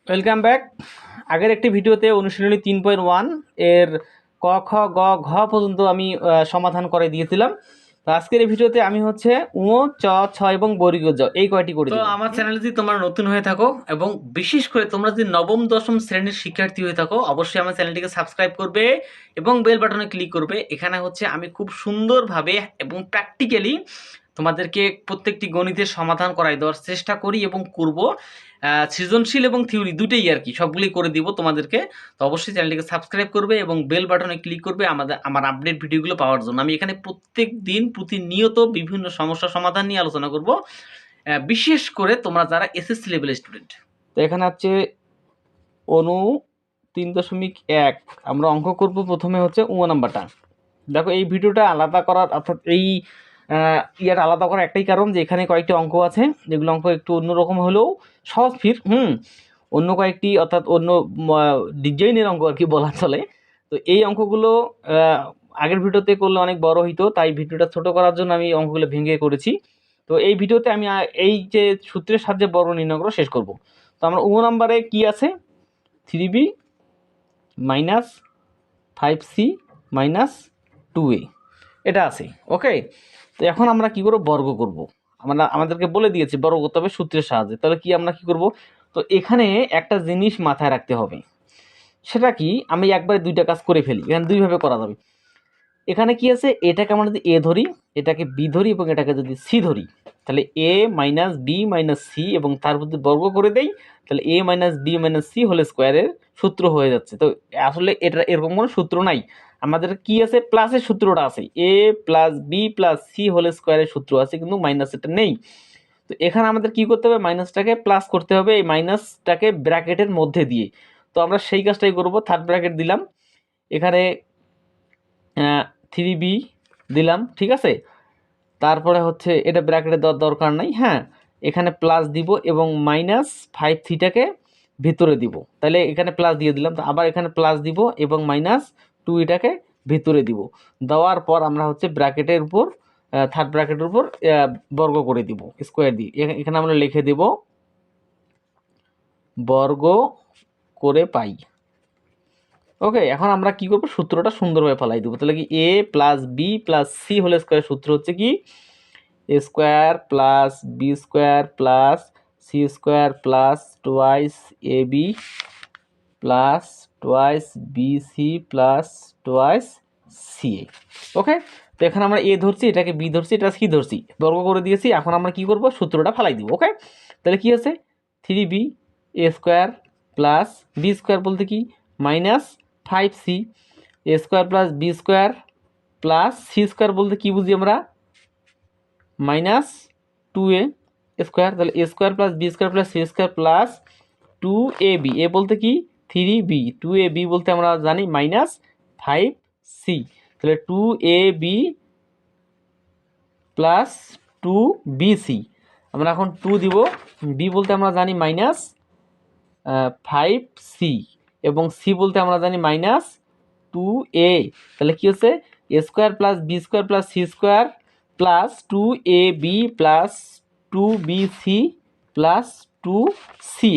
Welcome back. আগের একটি ভিডিওতে অনুশীলনী 3.1 এর ক খ গ ঘ পর্যন্ত আমি সমাধান করে দিয়েছিলাম। তো আজকের এই ভিডিওতে আমি হচ্ছে উ চ ছ এবং বর্গীয় জ এই কয়টি করে দেব। তো আমার চ্যানেল যদি তোমরা নতুন হয়ে থাকো এবং বিশেষ করে তোমরা যদি নবম দশম শ্রেণীর শিক্ষার্থী হয়ে থাকো, অবশ্যই আমার চ্যানেলটিকে সাবস্ক্রাইব করবে এবং বেল বাটনে ক্লিক করবে। এখানে হচ্ছে আমি খুব সুন্দরভাবে এবং প্র্যাকটিক্যালি তোমাদেরকে প্রত্যেকটি গণিতের সমাধান করাই দেওয়ার চেষ্টা করি এবং করব। সৃজনশীল এবং থিওরি দুটেই আর কি, সবগুলি করে দিব তোমাদেরকে। তো অবশ্যই চ্যানেলটিকে সাবস্ক্রাইব করবে এবং বেল বাটনে ক্লিক করবে আমার আপডেট ভিডিওগুলো পাওয়ার জন্য। আমি এখানে প্রত্যেক দিন প্রতিনিয়ত বিভিন্ন সমস্যা সমাধান নিয়ে আলোচনা করব, বিশেষ করে তোমরা যারা এসএসসি লেভেলের স্টুডেন্ট। তো এখানে হচ্ছে অনু 3.1 আমরা অঙ্ক করব। প্রথমে হচ্ছে নাম্বারটা দেখো। এই ভিডিওটা আলাদা করার অর্থাৎ এই ইয়াটা আলাদা করার একটাই কারণ যে এখানে কয়েকটি অঙ্ক আছে যেগুলো অঙ্ক একটু অন্যরকম হলেও সহজ ফির অন্য কয়েকটি অর্থাৎ অন্য ডিজাইনের অঙ্ক আর কি বলা চলে। তো এই অঙ্কগুলো আগের ভিডিওতে করলে অনেক বড় হইতো, তাই ভিডিওটা ছোট করার জন্য আমি অঙ্কগুলো ভেঙে করেছি। তো এই ভিডিওতে আমি এই যে সূত্রের সাহায্যে বর্গ নির্ণয় করে শেষ করব। তো আমরা নাম্বারে কি আছে, 3b minus 5c minus 2a এটা আছে। ওকে, তো এখন আমরা কি করব, বর্গ করব। আমাদেরকে বলে দিয়েছে বর্গ করতে হবে সূত্রের সাহায্যে। তাহলে কি আমরা কি করব, তো এখানে একটা জিনিস মাথায় রাখতে হবে, সেটা কি আমি একবারে দুইটা কাজ করে ফেলি। এখানে দুইভাবে করা যাবে। এখানে কি আছে, এটাকে আমরা যদি এ ধরি, এটাকে বি ধরি এবং এটাকে যদি সি ধরি, তাহলে A minus B minus C এবং তার যদি বর্গ করে দেই, তাহলে A minus B minus C whole স্কোয়ারের সূত্র হয়ে যাচ্ছে। তো আসলে এটা এরকম কোনো সূত্র নাই, আমাদের কি আছে, প্লাসের সূত্রটা আছে, A plus B plus C whole স্কোয়ারের সূত্র আছে, কিন্তু মাইনাস এটা নেই। তো এখানে আমাদের কি করতে হবে, মাইনাসটাকে প্লাস করতে হবে, এই মাইনাসটাকে ব্র্যাকেটের মধ্যে দিয়ে। তো আমরা সেই কাজটাই করব। থার্ড ব্র্যাকেট দিলাম, এখানে 3b দিলাম, ঠিক আছে। তারপরে হচ্ছে এটা ব্র্যাকেটে দেওয়ার দরকার নাই, হ্যাঁ। এখানে প্লাস দিব এবং মাইনাস 5c ভিতরে দিব, তাহলে এখানে প্লাস দিয়ে দিলাম। তো আবার এখানে প্লাস দিব এবং মাইনাস 2 এটাকে ভিতরে দিব। দেওয়ার পর আমরা হচ্ছে ব্র্যাকেটের উপর থার্ড ব্র্যাকেটের উপর বর্গ করে দিব, স্কোয়ার দিয়ে। এখানে আমরা লিখে দেব বর্গ করে পাই। ওকে, এখন আমরা কি করব, সূত্রটা সুন্দরভাবে ফেলাই দেবো। তাহলে কি A plus B plus C whole square সূত্র হচ্ছে কি A square plus B square plus C square plus twice A B plus twice B C plus twice C A. Okay, তো এখানে আমরা এ ধরছি, এটাকে বি ধরছি, এটা সি ধরছি, বর্গ করে দিয়েছি। এখন আমরা কি করব, সূত্রটা ফেলাই দিব। ওকে, তাহলে কি আছে, 3b A square plus B square বলতে কি minus 5c A square plus B square plus C square বলতে কি বুঝি আমরা, মাইনাস 2a স্কোয়ার। তাহলে A square plus B square plus C square plus 2ab, A বলতে কি 3b, 2ab বলতে আমরা জানি মাইনাস 5c। তাহলে 2ab প্লাস 2bc, আমরা এখন 2 দিব, বি বলতে আমরা জানি মাইনাস 5c এবং সি বলতে আমরা জানি মাইনাস 2a। তাহলে কি হচ্ছে, A square plus B square plus C square plus 2ab plus 2bc plus 2ca।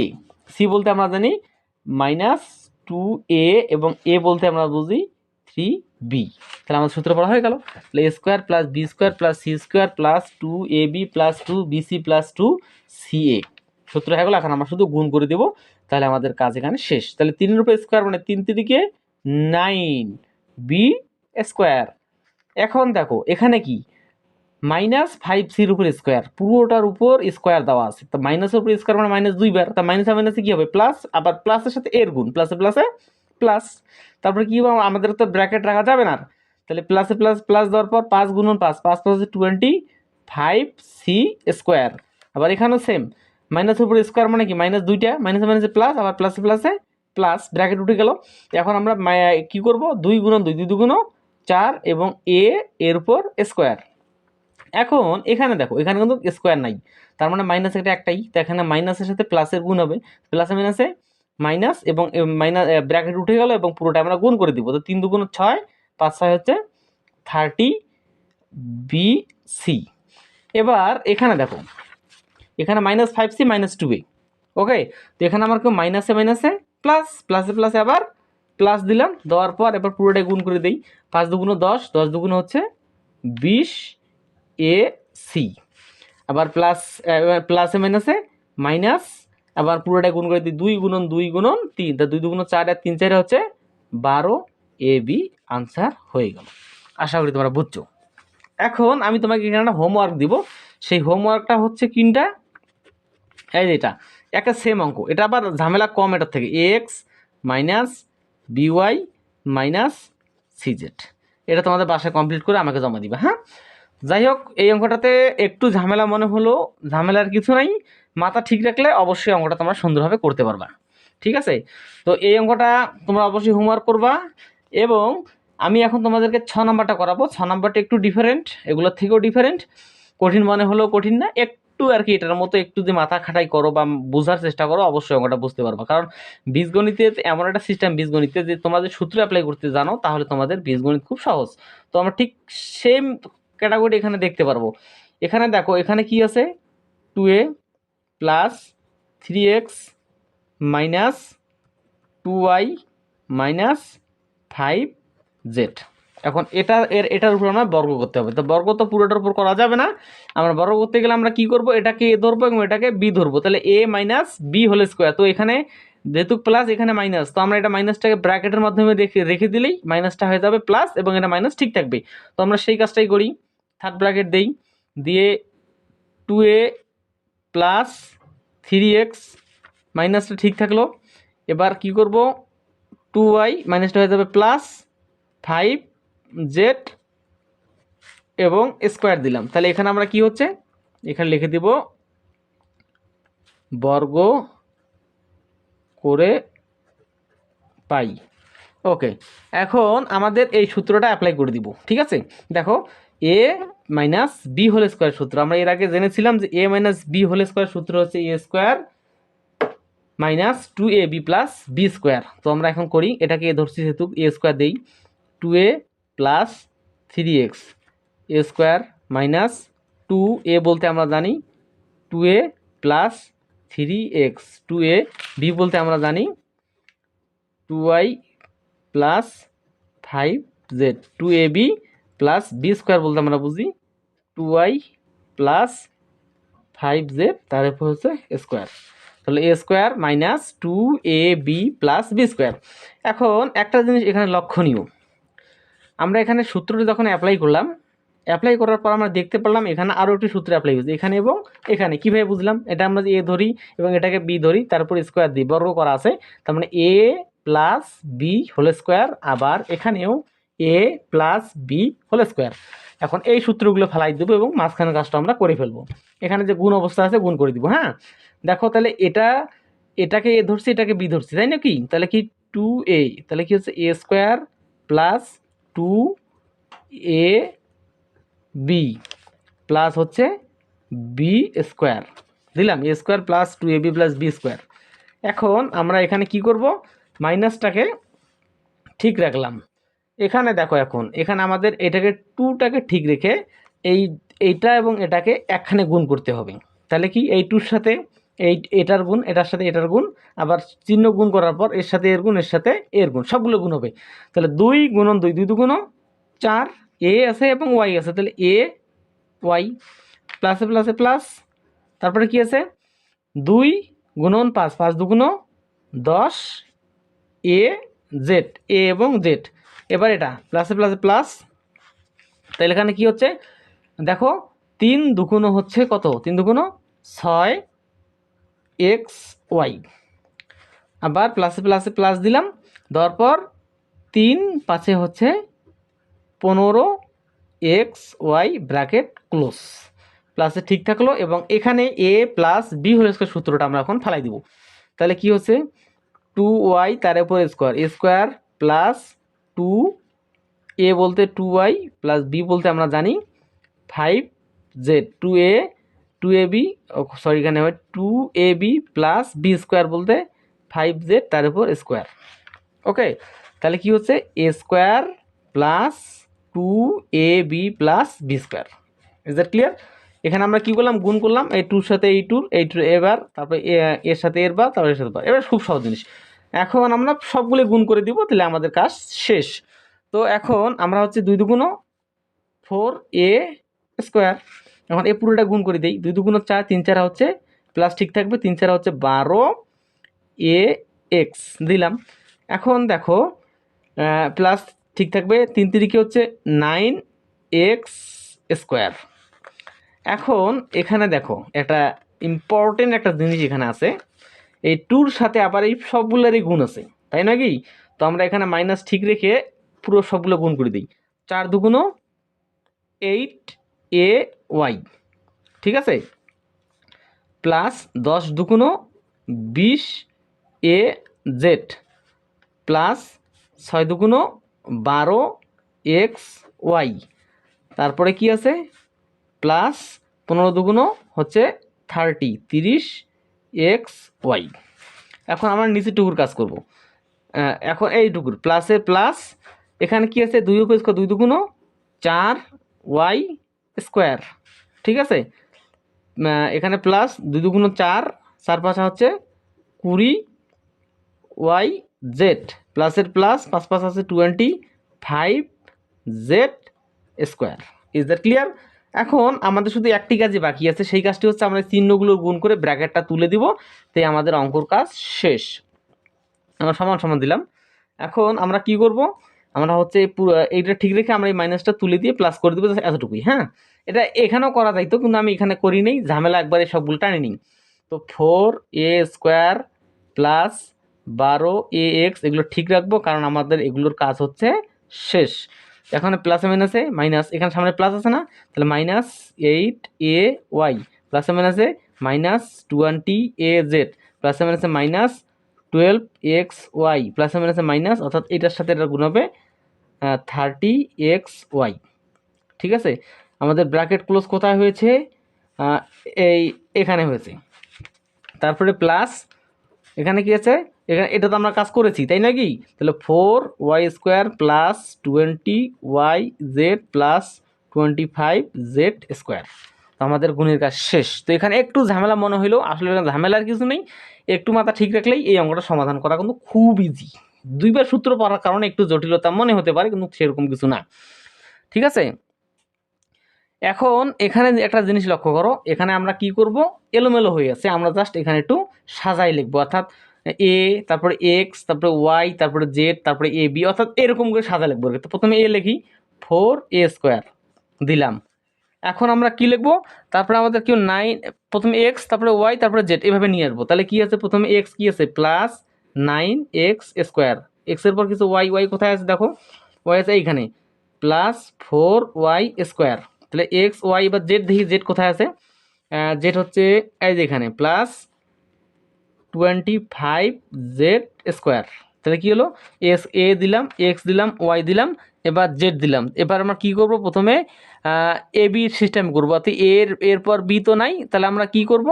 C বলতে আমরা জানি মাইনাস 2a এবং এ বলতে আমরা বুঝি 3b। তাহলে আমাদের সূত্র পড়া হয়ে গেল। তাহলে A square plus B square plus C square plus 2ab plus 2bc plus 2ca সূত্র হয়ে গেল। এখন আমরা শুধু গুণ করে দেবো, তাহলে আমাদের কাজ এখানে শেষ। তাহলে 3 এর উপর স্কোয়ার মানে 3 তিরিকে 9 বি স্কোয়ার। এখন দেখো এখানে কি মাইনাস 5c-র উপর স্কোয়ার, পুরোটার উপর স্কোয়ার দেওয়া আছে। তো মাইনাসের উপর স্কোয়ার মানে মাইনাস 2 বার, তা মাইনাসে মাইনাসে কি হবে প্লাস, আবার প্লাসের সাথে এর গুণ, প্লাসে প্লাসে প্লাস। তারপরে কি হবে, আমাদের তো ব্র্যাকেট রাখা যাবে না, তাহলে প্লাসে প্লাস প্লাস দেওয়ার পর 5 গুণন 5, 5 প্লাস 25c স্কোয়ার। আবার এখানেও সেম, মাইনাসের উপর স্কোয়ার মানে কি মাইনাস 2টা, মাইনাসে মাইনাসে প্লাস, আবার প্লাসে প্লাসে প্লাস, ব্র্যাকেট উঠে গেল। এখন আমরা কি করব, 2 গুণন 2, 2 দুগুণ 4 এবং এর উপর স্কোয়ার। এখন এখানে দেখো, এখানে কিন্তু স্কোয়ার নাই, তার মানে মাইনাস এটা একটাই। তো এখানে মাইনাসের সাথে প্লাসের গুণ হবে, প্লাসে মাইনাসে মাইনাস এবং মাইনাস ব্র্যাকেট উঠে গেল এবং পুরোটা আমরা গুণ করে দিব। তো 3 দুগুণ 6, 5 6 হচ্ছে 30bc। এবার এখানে দেখো, এখানে মাইনাস 5c মাইনাস 2a, ওকে, তো এখানে আমার কেউ মাইনাসে মাইনাসে প্লাস, প্লাসে প্লাসে আবার প্লাস দিলাম, দেওয়ার পর এবার পুরোটাই গুণ করে দিই। 5 দুগুণ 10, 10 দুগুণ হচ্ছে 20 এ সি, আবার প্লাস প্লাসে মাইনাসে মাইনাস, আবার পুরোটাই গুণ করে দিই, 2 গুণন 2 গুণন 3, তা 2 দুগুণ 4 আর 3 4 হচ্ছে 12 এ বি আনসার হয়ে গেল। আশা করি তোমরা বুঝছো। এখন আমি তোমাকে এখানে একটা হোমওয়ার্ক দিব, সেই হোমওয়ার্কটা হচ্ছে কিনটা, এই যে এটা একটা সেম অঙ্ক, এটা আবার ঝামেলা কম এটার থেকে, x minus by minus CZ, এটা তোমাদের বাসায় কমপ্লিট করে আমাকে জমা দিবা। হ্যাঁ, যাই হোক, এই অঙ্কটাতে একটু ঝামেলা মনে হলো, ঝামেলার কিছু নাই, মাথা ঠিক রাখলে অবশ্যই অঙ্কটা তোমরা সুন্দরভাবে করতে পারবা। ঠিক আছে, তো এই অঙ্কটা তোমরা অবশ্যই হোমওয়ার্ক করবা। এবং আমি এখন তোমাদেরকে 6 নাম্বারটা করাবো। 6 নাম্বারটা একটু ডিফারেন্ট, এগুলোর থেকেও ডিফারেন্ট, কঠিন মনে হলেও কঠিন না, একটু আর কি এটার মতো একটু যে মাথা খাটাই করো বা বোঝার চেষ্টা করো, অবশ্যই অঙ্কটা বুঝতে পারবা। কারণ বীজগণিতে এমন একটা সিস্টেম, বীজগণিতে যে তোমাদের সূত্র অ্যাপ্লাই করতে জানো তাহলে তোমাদের বীজগণিত খুব সহজ। তো আমরা ঠিক সেম ক্যাটাগরি এখানে দেখতে পারবো। এখানে দেখো, এখানে কি আছে, 2a plus 3x minus 2y minus 5z। এখন এটার উপর আমরা বর্গ করতে হবে। তো বর্গ তো পুরোটার উপর করা যাবে না, আমরা বর্গ করতে গেলে আমরা কি করব, এটাকে এ ধরবো এবং এটাকে বি ধরবো, তাহলে A minus B whole square. তো এখানে যেহেতু প্লাস এখানে মাইনাস, তো আমরা এটা মাইনাসটাকে ব্র্যাকেটের মাধ্যমে রেখে দিলেই মাইনাসটা হয়ে যাবে প্লাস, এবং এটা মাইনাস ঠিক থাকবে। তো আমরা সেই কাজটাই করি, থার্ড ব্র্যাকেট দেই, দিয়ে 2a প্লাস 3x মাইনাসটা ঠিক থাকলো। এবার কি করব, 2y মাইনাসটা হয়ে যাবে প্লাস 5z এবং স্কোয়ার দিলাম। তাহলে এখানে আমরা কি হচ্ছে, এখানে লিখে দিব বর্গ করে পাই। ওকে, এখন আমাদের এই সূত্রটা অ্যাপ্লাই করে দিব। ঠিক আছে, দেখো A minus B whole square সূত্র আমরা এর আগে জেনেছিলাম যে A minus B whole square সূত্র হচ্ছে A square minus 2ab plus B square. তো আমরা এখন করি, এটাকে এ ধরছি যেহেতু এ স্কোয়ার দেই, 2a প্লাস 3x এ স্কোয়ার মাইনাস 2a বলতে আমরা জানি 2a plus 3x, 2a B বলতে আমরা জানি 2y plus 5z, 2ab plus B square বলতে আমরা বুঝি 2y প্লাস 5z, তারপর হচ্ছে স্কোয়ার। তাহলে A square minus 2ab plus B square. এখন একটা জিনিস এখানে লক্ষণীয়, আমরা এখানে সূত্রটি যখন অ্যাপ্লাই করলাম, অ্যাপ্লাই করার পর আমরা দেখতে পারলাম এখানে আরও একটি সূত্র অ্যাপ্লাই হয়েছে, এখানে এবং এখানে। কীভাবে বুঝলাম, এটা আমরা এ ধরি এবং এটাকে বি ধরি, তারপর স্কোয়ার দিই, বর্গ করা আছে, তার মানে এ প্লাস বি হোল স্কোয়ার, আবার এখানেও এ প্লাস বি হোল স্কোয়ার। এখন এই সূত্রগুলো ফেলাই দেবো এবং মাঝখানে কাজটা আমরা করে ফেলবো। এখানে যে গুণ অবস্থা আছে গুণ করে দিব। হ্যাঁ, দেখো তাহলে এটাকে এ ধরছি, এটাকে বি ধরছি, তাই না? কি তাহলে কি 2a, তাহলে কি হচ্ছে A square plus 2a B plus হচ্ছে বি স্কোয়ার দিলাম, A square plus 2ab plus B square. এখন আমরা এখানে কি করব, মাইনাসটাকে ঠিক রাখলাম। এখানে দেখো, এখন এখানে আমাদের এটাকে 2টাকে ঠিক রেখে এইটা এবং এটাকে একখানে গুণ করতে হবে। তাহলে কি এই 2-র সাথে এটার গুণ, এটার সাথে এটার গুণ, আবার চিহ্ন গুণ করার পর এর সাথে এর গুণ, এর সাথে এর গুণ, সবগুলো গুণ হবে। তাহলে 2 গুণন 2, 2 দুগুণ 4, এ আছে এবং ওয়াই আছে, তাহলে এ ওয়াই প্লাসে প্লাসে প্লাস, তারপরে কি আছে 2 গুণন 5, 5 দুগুণ 10 এ জেড, এ এবং জেড। এবার এটা প্লাসে প্লাসে প্লাস, তাহলে এখানে কি হচ্ছে দেখো, 3 দুগুণ হচ্ছে কত, 3 দুগুণ 6 এক্স ওয়াই, আবার প্লাসে প্লাসে প্লাস দিলাম, দেওয়ার পর 3 5 হচ্ছে 15 এক্স ওয়াই ব্র্যাকেট ক্লোজ, প্লাসে ঠিক থাকলো। এবং এখানে এ প্লাস বি হোল স্কোয়ার সূত্রটা আমরা এখন ফেলাই দিব। তাহলে কি হচ্ছে 2y তার উপর স্কোয়ার, এ স্কোয়ার প্লাস 2a বলতে 2y প্লাস বি বলতে আমরা জানি 5z, 2ab সরি এখানে হয় 2ab প্লাস বি স্কোয়ার বলতে 5z তার উপর স্কোয়ার। ওকে, তাহলে কি হচ্ছে A square plus 2ab plus B square. Is that clear? এখানে আমরা কি করলাম, গুণ করলাম এই টুর সাথে এই টুর এবার, তারপরে এর সাথে এর বার, তারপরে এর সাথে বার। এবার খুব সহজ জিনিস, এখন আমরা সবগুলো গুণ করে দিব, তাহলে আমাদের কাজ শেষ। তো এখন আমরা হচ্ছে 2 দুগুণ 4a স্কোয়ার, এখন এই পুরোটা গুণ করে দিই, 2 দুগুণ 4, 3 4 হচ্ছে প্লাস ঠিক থাকবে, 3 4 হচ্ছে 12 ax দিলাম। এখন দেখো প্লাস ঠিক থাকবে, 3 3 হচ্ছে 9x স্কোয়ার। এখন এখানে দেখো একটা ইম্পর্টেন্ট একটা জিনিস এখানে আছে, এই টুর সাথে আবার এই সবগুলোরই গুণ আছে, তাই না কি? তো আমরা এখানে মাইনাস ঠিক রেখে পুরো সবগুলো গুণ করে দিই। 4 দুগুণ 8ay, ঠিক আছে, প্লাস 10 দুগুণ 20az, প্লাস 6 দুগুণ 12xy, তারপরে কি আছে প্লাস 15 দুগুণ হচ্ছে 30xy। এখন আমরা নিচের টুকুর কাজ করব। এখন এই টুকুর প্লাসের প্লাস, এখানে কি আছে 2 স্কোয়ার, 2 দুগুণ 4y স্কোয়ার, ঠিক আছে, এখানে প্লাস 2 দুগুণ 4, 4 5 হচ্ছে 20yz, প্লাসের প্লাস 5 5 আছে 25z square. Is that clear? এখন আমাদের শুধু একটি কাজই বাকি আছে, সেই কাজটি হচ্ছে আমরা চিহ্নগুলো গুণ করে ব্র্যাকেটটা তুলে দিব, তাই আমাদের অঙ্কর কাজ শেষ। আমরা সমান সমান দিলাম। এখন আমরা কি করব, আমরা হচ্ছে এইটা ঠিক রেখে আমরা এই মাইনাসটা তুলে দিয়ে প্লাস করে দেবো, এতটুকুই। হ্যাঁ, এটা এখানেও করা যাইতো, কিন্তু আমি এখানে করি নেই, ঝামেলা একবারে সবগুলো টানি নিই। তো 4a স্কোয়ার প্লাস 12ax এগুলো ঠিক রাখবো, কারণ আমাদের এগুলোর কাজ হচ্ছে শেষ। এখানে প্লাসে মাইনাসে মাইনাস, এখানে সামনে প্লাস আছে না, তাহলে মাইনাস 8ay, প্লাসে মাইনাসে মাইনাস 20az, প্লাসে মাইনাসে মাইনাস 12xy, প্লাসে মাইনাসে মাইনাস, অর্থাৎ এটার সাথে এটা গুণ হবে 30xy, ঠিক আছে। আমাদের ব্র্যাকেট ক্লোজ কোথায় হয়েছে, এখানে হয়েছে। তারপরে প্লাস এখানে কি আছে, এখানে এটা তো আমরা কাজ করেছি, তাই নাকি? তাহলে 4y square plus 20yz plus 25z square. তো আমাদের গুণের কাজ শেষ। তো এখানে একটু ঝামেলা মনে হইলেও আসলে ঝামেলার কিছু নেই, একটু মাথা ঠিক রাখলেই এই অঙ্কটা সমাধান করা কিন্তু খুব ইজি। 2বার সূত্র পড়ার কারণে একটু জটিলতা মনে হতে পারে, কিন্তু সেরকম কিছু না, ঠিক আছে। এখন এখানে একটা জিনিস লক্ষ্য করো, এখানে আমরা কি করব, এলোমেলো হয়ে আছে, আমরা জাস্ট এখানে একটু সাজাই লিখবো, অর্থাৎ এ, তারপরে এক্স, তারপরে ওয়াই, তারপরে জেড, তারপরে এ বি, অর্থাৎ এরকম করে সাজা লিখবো। তো প্রথমে এ লিখি, 4a স্কোয়ার দিলাম। এখন আমরা কি লিখবো, তারপরে আমাদের কেউ 9, প্রথমে এক্স, তারপরে ওয়াই, তারপরে জেড, এভাবে নিয়ে আসবো। তাহলে কি আছে, প্রথমে এক্স কি আছে প্লাস 9x স্কোয়ার, এক্সের পর কিছু ওয়াই, ওয়াই কোথায় আছে দেখো, ওয়াই আছে এইখানে, প্লাস 4y স্কোয়ার। তাহলে এক্স ওয়াই, বা জেড দেখি, জেড কোথায় আছে, জেড হচ্ছে এই যে এখানে, প্লাস 25z স্কোয়ার। তাহলে কি হলো, এ দিলাম, এক্স দিলাম, ওয়াই দিলাম, এবার জেড দিলাম। এবার আমরা কি করব, প্রথমে এ বি সিস্টেম করবো, অর্থাৎ এরপর বি তো নাই, তাহলে আমরা কি করব,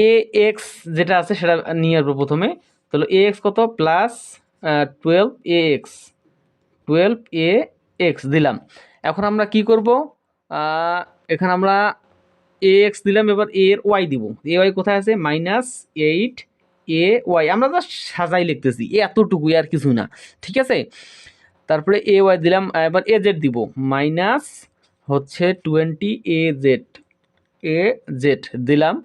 এ এক্স যেটা আছে সেটা নিয়ে আসবো প্রথমে। তাহলে এ এক্স কত, প্লাস 12ax দিলাম। এখন আমরা কি করব, এখানে আমরা ax দিলাম, এবার এর ওয়াই দিব, এ ওয়াই কোথায় আছে, -8ay, আমরা জাস্ট সাজাই লিখতেছি, এতটুকুই আর কিছু না, ঠিক আছে। তারপরে এ ওয়াই দিলাম, এবার এ জেড দিব, মাইনাস হচ্ছে 20az দিলাম।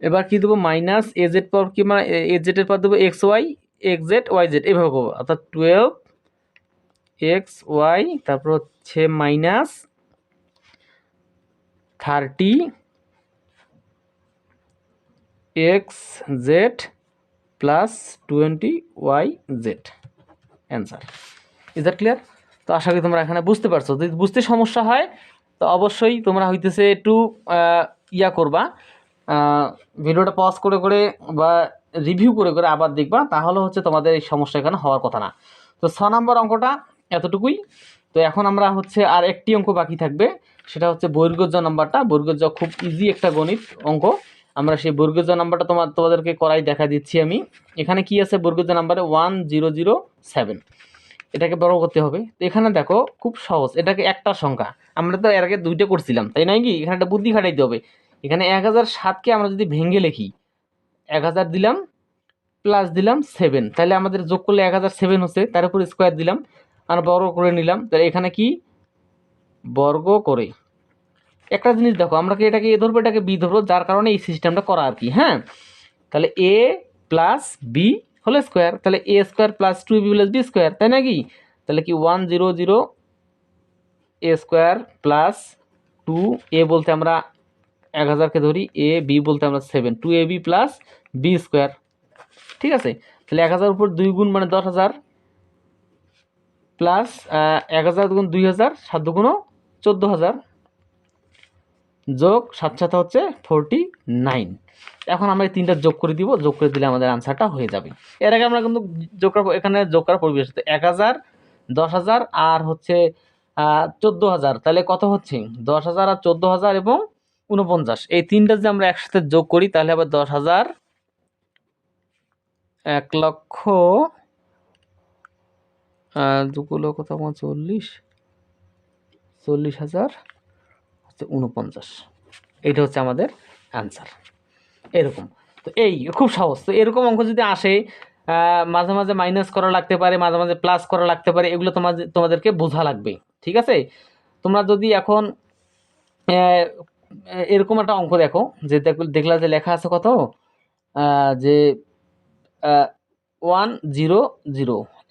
এবার কি দেবো, মাইনাস এ জেড পর কি, মানে এ জেডের পর দেবো x y, x z y z, এভাবে করবো, অর্থাৎ 12xy, তারপর হচ্ছে minus 30xz plus 20yz, answer. Is that clear? তো আশা করি তোমরা এখানে বুঝতে পারছো। যদি বুঝতে সমস্যা হয় তো অবশ্যই তোমরা হইতেছে একটু করবা, ভিডিওটা পজ করে করে বা রিভিউ করে করে আবার দেখবা, তাহলে হচ্ছে তোমাদের এই সমস্যা এখানে হওয়ার কথা না। তো 6 নম্বর অঙ্কটা এতটুকুই। তো এখন আমরা হচ্ছে আর একটি অঙ্ক বাকি থাকবে, সেটা হচ্ছে বর্গজ নাম্বারটা। বর্গজ খুব ইজি একটা গণিত অঙ্ক, আমরা সেই বর্গজ নাম্বারটা তোমাদেরকে করাই দেখা দিচ্ছি আমি। এখানে কি আছে, বর্গজ নাম্বারে 1007, এটাকে বড় করতে হবে। তো এখানে দেখো খুব সহজ, এটাকে একটা সংখ্যা, আমরা তো এর আগে 2টা করছিলাম, তাই নয় কি? এখানে একটা বুদ্ধি খাটাইতে হবে। এখানে 1007কে আমরা যদি ভেঙে লিখি, 1000 দিলাম প্লাস দিলাম 7, তাহলে আমাদের যোগ করলে 1007 হচ্ছে, তার উপর স্কোয়ার দিলাম আর বর্গ করে নিলাম। তাহলে এখানে কি বর্গ করে, একটা জিনিস দেখো, আমরা কি এটাকে এ ধরবো, এটাকে বি ধরবো, যার কারণে এই সিস্টেমটা করা আর কি। হ্যাঁ, তাহলে A plus B whole square, তাহলে A square plus 2b plus B square, তাই নাকি? তাহলে কি 100 এ স্কোয়ার প্লাস 2, এ বলতে আমরা 1000কে ধরি, এ বি বলতে আমরা 7, 2ab প্লাস বি স্কোয়ার। ঠিক আছে, তাহলে 1000 উপর 2 গুণ মানে 10,000 প্লাস 1000 গুণ 2000, 7 দুগুণ 14,000 যোগ 7 7 হচ্ছে 49। এখন আমরা এই তিনটা যোগ করে দিব, যোগ করে দিলে আমাদের আনসারটা হয়ে যাবে। এর আগে আমরা কিন্তু যোগ করা, এখানে যোগ করার পরিবেশ 1000, 10,000 আর হচ্ছে 14,000, তাহলে কত হচ্ছে 10,000 আর 14,000 এবং 49, এই তিনটা যে আমরা একসাথে যোগ করি তাহলে আবার 10,000, 1,00,000, দুগুলো কত 40,000 হচ্ছে 49, এইটা হচ্ছে আমাদের অ্যান্সার। এরকম তো, এই খুব সহজ। তো এরকম অঙ্ক যদি আসে, মাঝে মাঝে মাইনাস করা লাগতে পারে, মাঝে মাঝে প্লাস করা লাগতে পারে, এগুলো তোমাদেরকে বোঝা লাগবে। ঠিক আছে, তোমরা যদি এখন এরকম একটা অঙ্ক দেখো, যে দেখলা যে লেখা আছে কত, যে 100,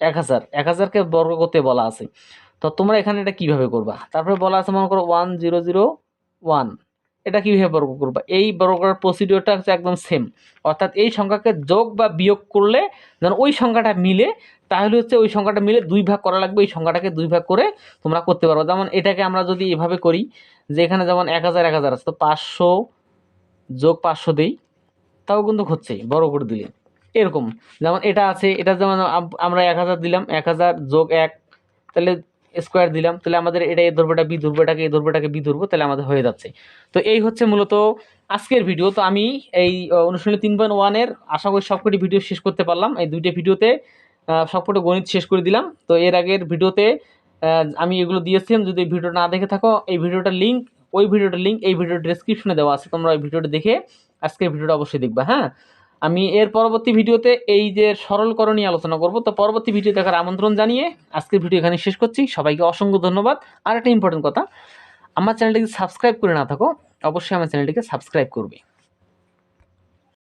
1000কে বর্গ করতে বলা আছে। তো তোমরা এখানে এটা কিভাবে করবা? তারপরে বলা আছে মনে করো 1001, এটা কিভাবে বর্গ করবা? এই বর্গ করার প্রসিডিওরটা হচ্ছে একদম সেম, অর্থাৎ এই সংখ্যাকে যোগ বা বিয়োগ করলে যেন ওই সংখ্যাটা মিলে, তাহলে হচ্ছে ওই সংখ্যাটা মিলে 2 ভাগ করা লাগবে, এই সংখ্যাটাকে 2 ভাগ করে তোমরা করতে পারো। যেমন এটাকে আমরা যদি এভাবে করি, যে এখানে যেমন 1000 1000 আছে, তো 500 যোগ 500 দেই, তাও কিন্তু হচ্ছে বড় করে দিলে। এরকম যেমন এটা আছে, এটা যেমন আমরা 1000 দিলাম, 1000 যোগ 1, তাহলে স্কোয়ার দিলাম, তাহলে আমাদের এটা এ ধরবো, এটা বি ধরবো, এটাকে এ ধরবো, এটাকে বি ধরবো, তাহলে আমাদের হয়ে যাচ্ছে। তো এই হচ্ছে মূলত আজকের ভিডিও। তো আমি এই অনুশীলনী 3.1 এর আশা করি সবকটি ভিডিও শেষ করতে পারলাম। এই 2টা ভিডিওতে সবকটি গণিত শেষ করে দিলাম। তো এর আগের ভিডিওতে আমি এগুলো দিয়েছিলাম, যদি এই ভিডিওটা না দেখে থাকো, এই ভিডিওটার লিঙ্ক, ওই ভিডিওটার লিঙ্ক এই ভিডিওর ডেসক্রিপশনে দেওয়া আছে, তোমরা ওই ভিডিওটা দেখে আজকের ভিডিওটা অবশ্যই দেখবা। হ্যাঁ, আমি এর পরবর্তী ভিডিওতে এই যে সরলকরণ নিয়ে আলোচনা করব। তো পরবর্তী ভিডিও দেখার আমন্ত্রণ জানিয়ে আজকের ভিডিও এখানে শেষ করছি। সবাইকে অসংখ্য ধন্যবাদ। আর একটা ইম্পর্টেন্ট কথা, আমার চ্যানেলটিকে সাবস্ক্রাইব করে না থাকো, অবশ্যই আমার চ্যানেলটিকে সাবস্ক্রাইব করবে।